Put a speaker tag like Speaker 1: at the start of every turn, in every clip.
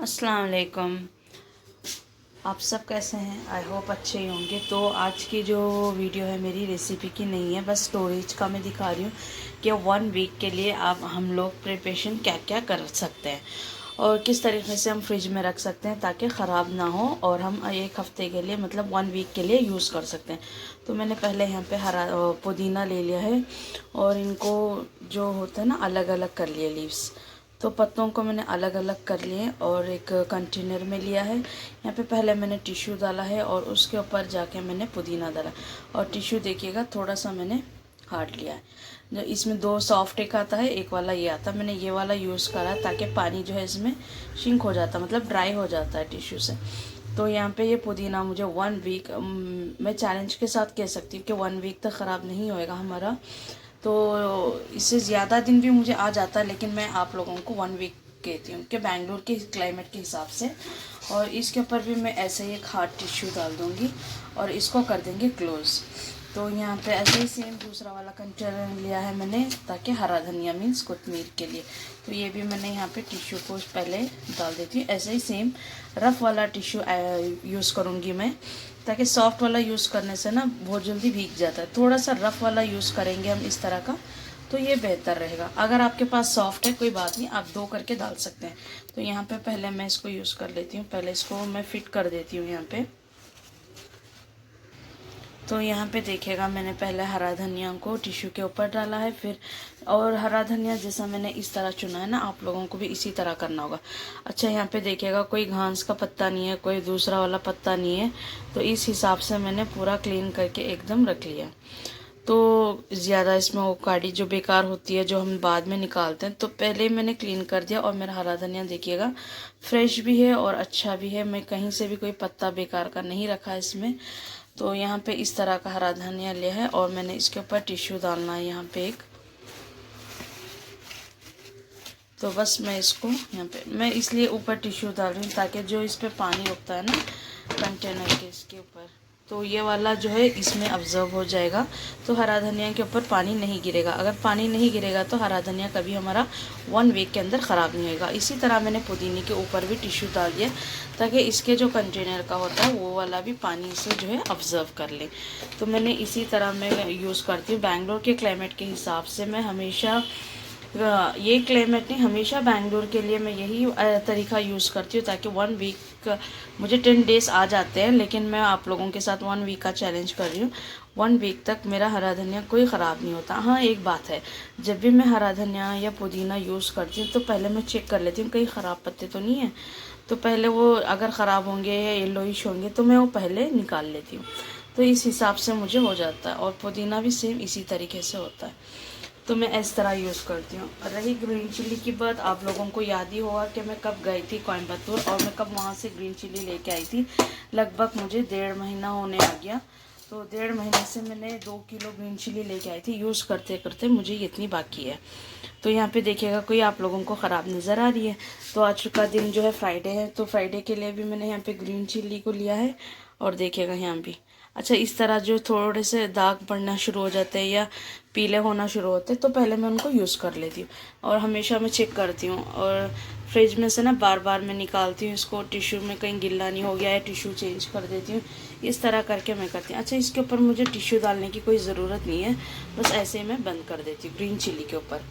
Speaker 1: अस्सलाम वालेकुम। आप सब कैसे हैं? आई होप अच्छे ही होंगे। तो आज की जो वीडियो है मेरी रेसिपी की नहीं है, बस स्टोरेज का मैं दिखा रही हूँ कि 1 वीक के लिए आप हम लोग प्रिपरेशन क्या क्या कर सकते हैं और किस तरीके से हम फ्रिज में रख सकते हैं ताकि ख़राब ना हो और हम 1 हफ़्ते के लिए मतलब 1 वीक के लिए यूज़ कर सकते हैं। तो मैंने पहले यहाँ पे हरा पुदीना ले लिया है और इनको जो होता है ना अलग अलग कर लिए लीव्स। तो पत्तों को मैंने अलग अलग कर लिए और एक कंटेनर में लिया है। यहाँ पे पहले मैंने टिश्यू डाला है और उसके ऊपर जाके मैंने पुदीना डाला और टिश्यू देखिएगा थोड़ा सा मैंने काट लिया है। जो इसमें 2 सॉफ्ट एक आता है, एक वाला ये आता है। मैंने ये वाला यूज़ करा ताकि पानी जो है इसमें शिंक हो जाता, मतलब ड्राई हो जाता है टिश्यू से। तो यहाँ पे ये पुदीना मुझे 1 वीक मैं चैलेंज के साथ कह सकती हूँ कि 1 वीक तक ख़राब नहीं होएगा हमारा। तो इससे ज़्यादा दिन भी मुझे आ जाता है, लेकिन मैं आप लोगों को 1 वीक कहती हूँ कि बेंगलोर के क्लाइमेट के हिसाब से। और इसके ऊपर भी मैं ऐसे ही एक हार्ड टिश्यू डाल दूँगी और इसको कर देंगे क्लोज़। तो यहाँ पे ऐसे ही सेम दूसरा वाला कंटेनर लिया है मैंने ताकि हरा धनिया मीन्स कोतमीर के लिए। तो ये भी मैंने यहाँ पे टिश्यू को पहले डाल देती हूँ। ऐसे ही सेम रफ़ वाला टिश्यू यूज़ करूँगी मैं, ताकि सॉफ्ट वाला यूज़ करने से ना बहुत जल्दी भीग जाता है। थोड़ा सा रफ़ वाला यूज़ करेंगे हम इस तरह का तो ये बेहतर रहेगा। अगर आपके पास सॉफ्ट है कोई बात नहीं, आप 2 करके डाल सकते हैं। तो यहाँ पे पहले मैं इसको यूज़ कर लेती हूँ। पहले इसको मैं फिट कर देती हूँ यहाँ पे। तो यहाँ पे देखिएगा मैंने पहले हरा धनिया को टिश्यू के ऊपर डाला है, फिर और हरा धनिया जैसा मैंने इस तरह चुना है ना, आप लोगों को भी इसी तरह करना होगा। अच्छा यहाँ पे देखिएगा कोई घास का पत्ता नहीं है, कोई दूसरा वाला पत्ता नहीं है, तो इस हिसाब से मैंने पूरा क्लीन करके एकदम रख लिया। तो ज़्यादा इसमें वो काड़ी जो बेकार होती है जो हम बाद में निकालते हैं, तो पहले मैंने क्लीन कर दिया। और मेरा हरा धनिया देखिएगा फ्रेश भी है और अच्छा भी है, मैं कहीं से भी कोई पत्ता बेकार का नहीं रखा है इसमें। तो यहाँ पे इस तरह का हरा धनिया लिया है और मैंने इसके ऊपर टिश्यू डालना है यहाँ पे एक। तो बस मैं इसको यहाँ पे मैं इसलिए ऊपर टिश्यू डाल रही हूँ ताकि जो इस पे पानी रुकता है ना कंटेनर के इसके ऊपर, तो ये वाला जो है इसमें ऑब्जर्व हो जाएगा, तो हरा धनिया के ऊपर पानी नहीं गिरेगा। अगर पानी नहीं गिरेगा तो हरा धनिया कभी हमारा 1 वीक के अंदर ख़राब नहीं होगा। इसी तरह मैंने पुदीने के ऊपर भी टिश्यू डाल दिया ताकि इसके जो कंटेनर का होता है वो वाला भी पानी से जो है ऑब्जर्व कर ले। तो मैंने इसी तरह मैं यूज़ करती हूँ। बेंगलोर के क्लाइमेट के हिसाब से मैं हमेशा ये क्लाइमेट नहीं, हमेशा बेंगलोर के लिए मैं यही तरीका यूज़ करती हूँ ताकि 1 वीक मुझे 10 डेज़ आ जाते हैं, लेकिन मैं आप लोगों के साथ 1 वीक का चैलेंज कर रही हूँ। 1 वीक तक मेरा हरा धनिया कोई ख़राब नहीं होता। हाँ एक बात है, जब भी मैं हरा धनिया या पुदीना यूज़ करती हूँ तो पहले मैं चेक कर लेती हूँ कहीं ख़राब पत्ते तो नहीं है। तो पहले वो अगर ख़राब होंगे या येलोइश होंगे तो मैं वो पहले निकाल लेती हूँ। तो इस हिसाब से मुझे हो जाता है। और पुदीना भी सेम इसी तरीके से होता है। तो मैं इस तरह यूज़ करती हूँ। रही ग्रीन चिल्ली की बात, आप लोगों को याद ही होगा कि मैं कब गई थी कोयम्बतूर और मैं कब वहाँ से ग्रीन चिल्ली लेके आई थी। लगभग मुझे 1.5 महीना होने आ गया। तो 1.5 महीने से मैंने 2 किलो ग्रीन चिल्ली लेके आई थी। यूज़ करते करते मुझे इतनी बाकी है। तो यहाँ पे देखिएगा कोई आप लोगों को ख़राब नज़र आ रही है। तो आज का दिन जो है फ्राइडे है, तो फ्राइडे के लिए भी मैंने यहाँ पे ग्रीन चिल्ली को लिया है। और देखिएगा यहाँ भी अच्छा इस तरह जो थोड़े से दाग पड़ना शुरू हो जाते हैं या पीले होना शुरू होते हैं तो पहले मैं उनको यूज़ कर लेती हूँ। और हमेशा मैं चेक करती हूँ और फ्रिज में से ना बार बार मैं निकालती हूँ इसको, टिश्यू में कहीं गिल्ला नहीं हो गया है टिश्यू चेंज कर देती हूँ। इस तरह करके मैं करती हूँ। अच्छा इसके ऊपर मुझे टिश्यू डालने की कोई ज़रूरत नहीं है, बस ऐसे ही मैं बंद कर देती हूँ ग्रीन चिल्ली के ऊपर।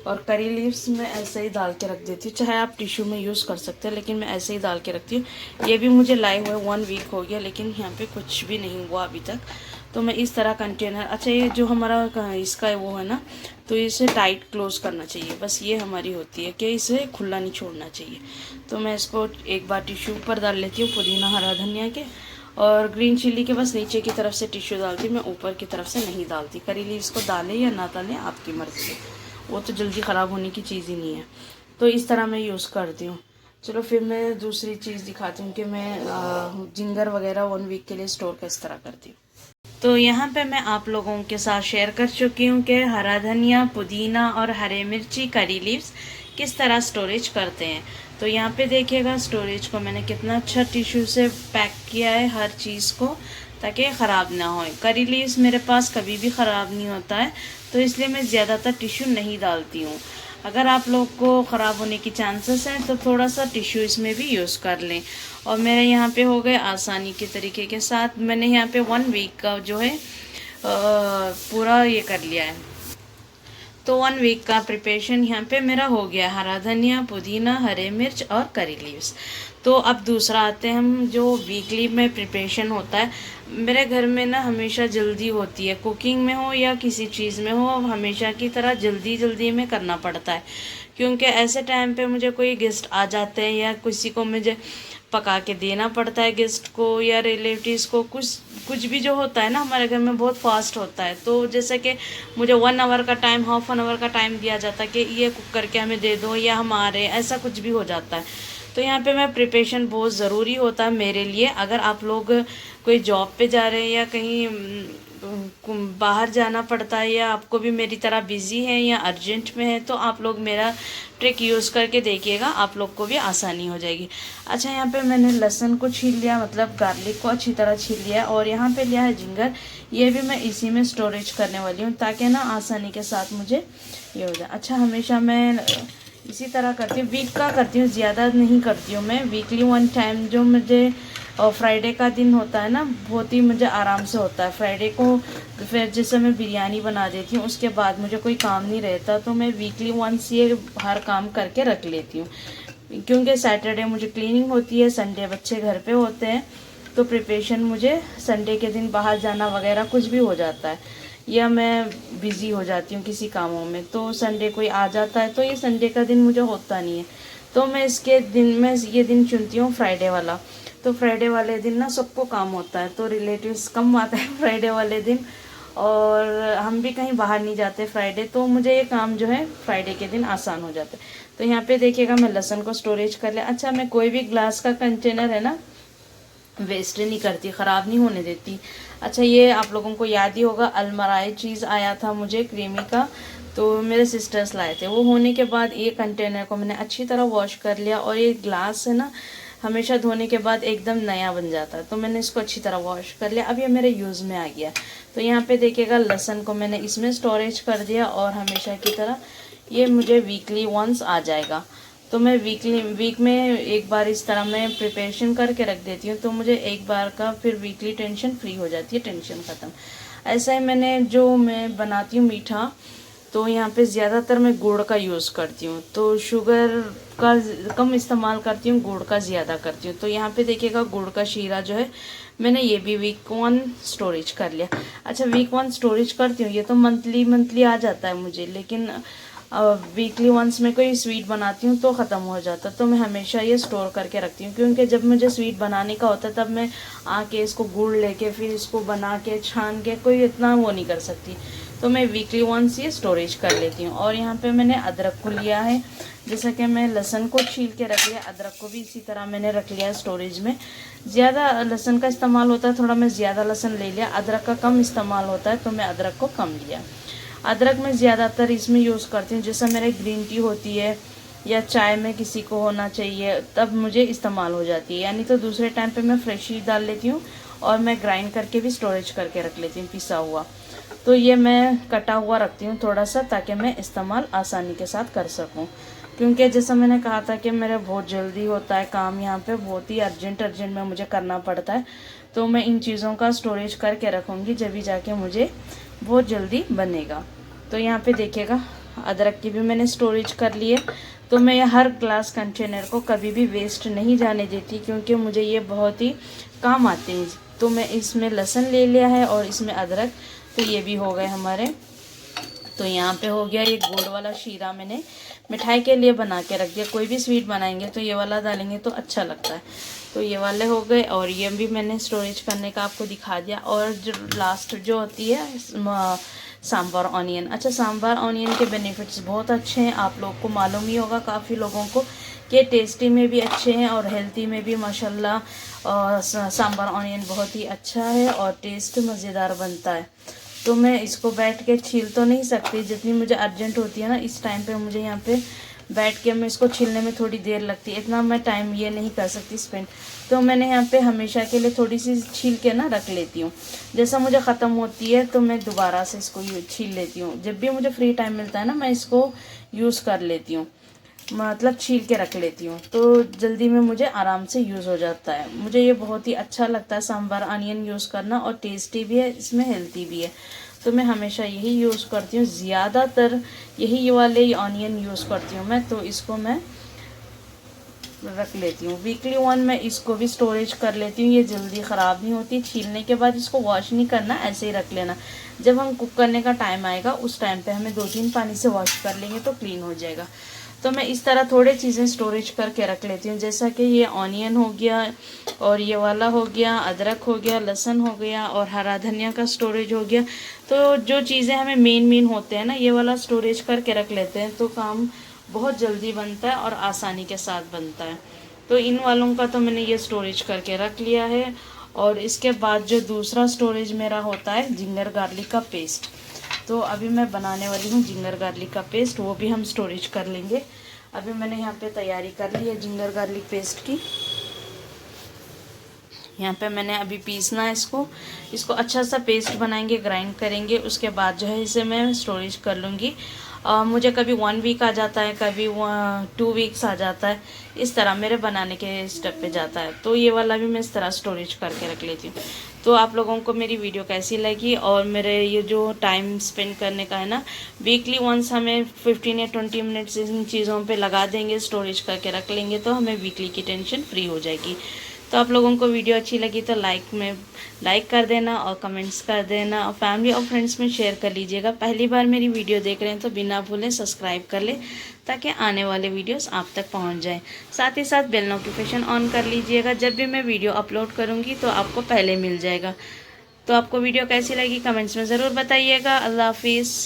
Speaker 1: और करी लीव्स मैं ऐसे ही डाल के रख देती हूँ, चाहे आप टिश्यू में यूज़ कर सकते हैं, लेकिन मैं ऐसे ही डाल के रखती हूँ। ये भी मुझे लाए हुए 1 वीक हो गया, लेकिन यहाँ पे कुछ भी नहीं हुआ अभी तक। तो मैं इस तरह कंटेनर, अच्छा ये जो हमारा इसका वो है ना, तो इसे टाइट क्लोज करना चाहिए, बस ये हमारी होती है कि इसे खुला नहीं छोड़ना चाहिए। तो मैं इसको एक बार टिश्यू ऊपर डाल लेती हूँ पुदीना हरा धनिया के, और ग्रीन चिल्ली के बस नीचे की तरफ से टिश्यू डालती हूँ, मैं ऊपर की तरफ से नहीं डालती। करी लीव्स को डालें या ना डालें आपकी मर्ज़ी है, वो तो जल्दी ख़राब होने की चीज़ ही नहीं है। तो इस तरह मैं यूज़ करती हूँ। चलो फिर मैं दूसरी चीज़ दिखाती हूँ कि मैं जिंगर वगैरह 1 वीक के लिए स्टोर किस तरह करती हूँ। तो यहाँ पे मैं आप लोगों के साथ शेयर कर चुकी हूँ कि हरा धनिया, पुदीना और हरे मिर्ची, करी लीव्स किस तरह स्टोरेज करते हैं। तो यहाँ पे देखिएगा स्टोरेज को मैंने कितना अच्छा टिश्यू से पैक किया है हर चीज़ को, ताकि ख़राब ना हो। करी लीव्स मेरे पास कभी भी ख़राब नहीं होता है, तो इसलिए मैं ज़्यादातर टिश्यू नहीं डालती हूँ। अगर आप लोग को ख़राब होने की चांसेस हैं तो थोड़ा सा टिश्यू इसमें भी यूज़ कर लें। और मेरे यहाँ पे हो गए आसानी के तरीके के साथ। मैंने यहाँ पे 1 वीक का जो है पूरा ये कर लिया है। तो 1 वीक का प्रिपरेशन यहाँ पे मेरा हो गया। हरा धनिया, पुदीना, हरे मिर्च और करी लीव्स। तो अब दूसरा आते हैं हम, जो वीकली में प्रिपरेशन होता है। मेरे घर में ना हमेशा जल्दी होती है, कुकिंग में हो या किसी चीज़ में हो, हमेशा की तरह जल्दी जल्दी में करना पड़ता है। क्योंकि ऐसे टाइम पे मुझे कोई गेस्ट आ जाते हैं या किसी को मुझे पका के देना पड़ता है, गेस्ट को या रिलेटिव्स को। कुछ भी जो होता है ना हमारे घर में बहुत फास्ट होता है। तो जैसे कि मुझे 1 आवर का टाइम, हाफ एन आवर का टाइम दिया जाता है कि ये कुक करके हमें दे दो या हम आ रहे हैं, ऐसा कुछ भी हो जाता है। तो यहाँ पे मैं प्रिपरेशन बहुत ज़रूरी होता है मेरे लिए। अगर आप लोग कोई जॉब पे जा रहे हैं या कहीं बाहर जाना पड़ता है या आपको भी मेरी तरह बिज़ी है या अर्जेंट में है, तो आप लोग मेरा ट्रिक यूज़ करके देखिएगा, आप लोग को भी आसानी हो जाएगी। अच्छा, यहाँ पे मैंने लहसुन को छील लिया, मतलब गार्लिक को अच्छी तरह छील लिया। और यहाँ पे लिया है जिंजर, ये भी मैं इसी में स्टोरेज करने वाली हूँ ताकि ना आसानी के साथ मुझे ये हो जाए। अच्छा, हमेशा मैं इसी तरह करती हूँ, वीक का करती हूँ, ज़्यादा नहीं करती हूँ मैं। वीकली 1 टाइम जो मुझे फ्राइडे का दिन होता है ना, बहुत ही मुझे आराम से होता है। फ्राइडे को फिर जैसे मैं बिरयानी बना देती हूँ, उसके बाद मुझे कोई काम नहीं रहता, तो मैं वीकली 1 ये हर काम करके रख लेती हूँ। क्योंकि सैटरडे मुझे क्लीनिंग होती है, संडे बच्चे घर पे होते हैं, तो प्रिपरेशन मुझे संडे के दिन बाहर जाना वगैरह कुछ भी हो जाता है या मैं बिज़ी हो जाती हूँ किसी कामों में, तो संडे कोई आ जाता है, तो ये संडे का दिन मुझे होता नहीं है। तो मैं इसके दिन में ये दिन चुनती हूँ फ्राइडे वाला। तो फ्राइडे वाले दिन ना सबको काम होता है, तो रिलेटिव्स कम आते हैं फ्राइडे वाले दिन, और हम भी कहीं बाहर नहीं जाते फ्राइडे, तो मुझे ये काम जो है फ्राइडे के दिन आसान हो जाता है। तो यहाँ पे देखिएगा मैं लहसुन को स्टोरेज कर लिया। अच्छा, मैं कोई भी ग्लास का कंटेनर है ना वेस्ट नहीं करती, ख़राब नहीं होने देती। अच्छा, ये आप लोगों को याद ही होगा, अलमराई चीज़ आया था मुझे क्रीमी का, तो मेरे सिस्टर्स लाए थे। वो होने के बाद ये कंटेनर को मैंने अच्छी तरह वॉश कर लिया। और ये ग्लास है ना, हमेशा धोने के बाद एकदम नया बन जाता है, तो मैंने इसको अच्छी तरह वॉश कर लिया। अब ये मेरे यूज़ में आ गया। तो यहाँ पे देखिएगा लहसुन को मैंने इसमें स्टोरेज कर दिया, और हमेशा की तरह ये मुझे वीकली 1 आ जाएगा। तो मैं वीक में एक बार इस तरह मैं प्रिपरेशन करके रख देती हूँ, तो मुझे एक बार का फिर वीकली टेंशन फ्री हो जाती है, टेंशन ख़त्म। ऐसा ही मैं बनाती हूँ मीठा, तो यहाँ पे ज़्यादातर मैं गुड़ का यूज़ करती हूँ, तो शुगर का कम इस्तेमाल करती हूँ, गुड़ का ज़्यादा करती हूँ। तो यहाँ पे देखिएगा गुड़ का शीरा जो है मैंने ये भी वीक 1 स्टोरेज कर लिया। अच्छा, वीक 1 स्टोरेज करती हूँ, ये तो मंथली आ जाता है मुझे, लेकिन वीकली 1 में कोई स्वीट बनाती हूँ तो ख़त्म हो जाता, तो मैं हमेशा ये स्टोर करके रखती हूँ। क्योंकि जब मुझे स्वीट बनाने का होता है तब मैं आके इसको गुड़ लेके फिर इसको बना के छान के कोई इतना वो नहीं कर सकती, तो मैं वीकली 1 ये स्टोरेज कर लेती हूँ। और यहाँ पे मैंने अदरक को लिया है, जैसा कि मैं लहसुन को छील के रख लिया, अदरक को भी इसी तरह मैंने रख लिया स्टोरेज में। ज़्यादा लहसुन का इस्तेमाल होता है, थोड़ा मैं ज़्यादा लहसुन ले लिया, अदरक का कम इस्तेमाल होता है, तो मैं अदरक को कम लिया। अदरक मैं ज़्यादातर इसमें यूज़ करती हूँ, जैसे मेरे ग्रीन टी होती है या चाय में किसी को होना चाहिए, तब मुझे इस्तेमाल हो जाती है। यानी तो दूसरे टाइम पे मैं फ्रेश ही डाल लेती हूँ, और मैं ग्राइंड करके भी स्टोरेज करके रख लेती हूँ पिसा हुआ। तो ये मैं कटा हुआ रखती हूँ थोड़ा सा, ताकि मैं इस्तेमाल आसानी के साथ कर सकूँ। क्योंकि जैसा मैंने कहा था कि मेरा बहुत जल्दी होता है काम, यहाँ पे बहुत ही अर्जेंट में मुझे करना पड़ता है, तो मैं इन चीज़ों का स्टोरेज करके रखूँगी, जब भी जाके मुझे बहुत जल्दी बनेगा। तो यहाँ पे देखिएगा अदरक की भी मैंने स्टोरेज कर लिए। तो मैं हर ग्लास कंटेनर को कभी भी वेस्ट नहीं जाने देती, क्योंकि मुझे ये बहुत ही काम आते हैं। तो मैं इसमें लहसुन ले लिया है और इसमें अदरक, तो ये भी हो गए हमारे। तो यहाँ पे हो गया ये गुड़ वाला शीरा, मैंने मिठाई के लिए बना के रख दिया। कोई भी स्वीट बनाएंगे तो ये वाला डालेंगे तो अच्छा लगता है। तो ये वाले हो गए, और ये भी मैंने स्टोरेज करने का आपको दिखा दिया। और जो लास्ट जो होती है सांभर ऑनियन। अच्छा, सांभर ऑनियन के बेनिफिट्स बहुत अच्छे हैं, आप लोग को मालूम ही होगा काफ़ी लोगों को, कि टेस्टी में भी अच्छे हैं और हेल्थी में भी माशाल्लाह। और सांभर ऑनियन बहुत ही अच्छा है और टेस्ट मज़ेदार बनता है। तो मैं इसको बैठ के छील तो नहीं सकती, जितनी मुझे अर्जेंट होती है ना इस टाइम पे, मुझे यहाँ पे बैठ के मैं इसको छीलने में थोड़ी देर लगती है, इतना मैं टाइम ये नहीं कर सकती स्पेंड। तो मैंने यहाँ पे हमेशा के लिए थोड़ी सी छील के ना रख लेती हूँ, जैसा मुझे ख़त्म होती है तो मैं दोबारा से इसको छील लेती हूँ। जब भी मुझे फ्री टाइम मिलता है ना, मैं इसको यूज़ कर लेती हूँ, मतलब छील के रख लेती हूँ, तो जल्दी में मुझे आराम से यूज़ हो जाता है। मुझे ये बहुत ही अच्छा लगता है सांभर अनियन यूज़ करना, और टेस्टी भी है, इसमें हेल्दी भी है। तो मैं हमेशा यही यूज़ करती हूँ, ज़्यादातर यही वाले ऑनियन यूज़ करती हूँ मैं। तो इसको मैं रख लेती हूँ वीकली वन, मैं इसको भी स्टोरेज कर लेती हूँ। ये जल्दी ख़राब नहीं होती। छीलने के बाद इसको वॉश नहीं करना, ऐसे ही रख लेना। जब हम कुक करने का टाइम आएगा उस टाइम पे हमें 2-3 पानी से वॉश कर लेंगे तो क्लीन हो जाएगा। तो मैं इस तरह थोड़े चीज़ें स्टोरेज करके रख लेती हूँ, जैसा कि ये ऑनियन हो गया, और ये वाला हो गया, अदरक हो गया, लहसुन हो गया, और हरा धनिया का स्टोरेज हो गया। तो जो चीज़ें हमें मेन होते हैं ना, ये वाला स्टोरेज करके रख लेते हैं तो काम बहुत जल्दी बनता है और आसानी के साथ बनता है। तो इन वालों का तो मैंने ये स्टोरेज करके रख लिया है। और इसके बाद जो दूसरा स्टोरेज मेरा होता है जिंजर गार्लिक का पेस्ट। तो अभी मैं बनाने वाली हूँ जिंजर गार्लिक का पेस्ट, वो भी हम स्टोरेज कर लेंगे। अभी मैंने यहाँ पे तैयारी कर ली है जिंजर गार्लिक पेस्ट की। यहाँ पे मैंने अभी पीसना है इसको अच्छा सा पेस्ट बनाएंगे, ग्राइंड करेंगे। उसके बाद जो है इसे मैं स्टोरेज कर लूँगी। मुझे कभी 1 वीक आ जाता है, कभी 2 वीक्स आ जाता है, इस तरह मेरे बनाने के स्टेप पे जाता है। तो ये वाला भी मैं इस तरह स्टोरेज करके रख लेती हूँ। तो आप लोगों को मेरी वीडियो कैसी लगी, और मेरे ये जो टाइम स्पेंड करने का है ना, वीकली वंस हमें 15 या 20 मिनट्स इन चीज़ों पे लगा देंगे, स्टोरेज करके रख लेंगे, तो हमें वीकली की टेंशन फ्री हो जाएगी। तो आप लोगों को वीडियो अच्छी लगी तो लाइक कर देना और कमेंट्स कर देना, और फैमिली और फ्रेंड्स में शेयर कर लीजिएगा। पहली बार मेरी वीडियो देख रहे हैं तो बिना भूलें सब्सक्राइब कर ले, ताकि आने वाले वीडियोस आप तक पहुंच जाएं। साथ ही साथ बेल नोटिफिकेशन ऑन कर लीजिएगा, जब भी मैं वीडियो अपलोड करूंगी तो आपको पहले मिल जाएगा। तो आपको वीडियो कैसी लगी कमेंट्स में ज़रूर बताइएगा। अल्लाह हाफिज़।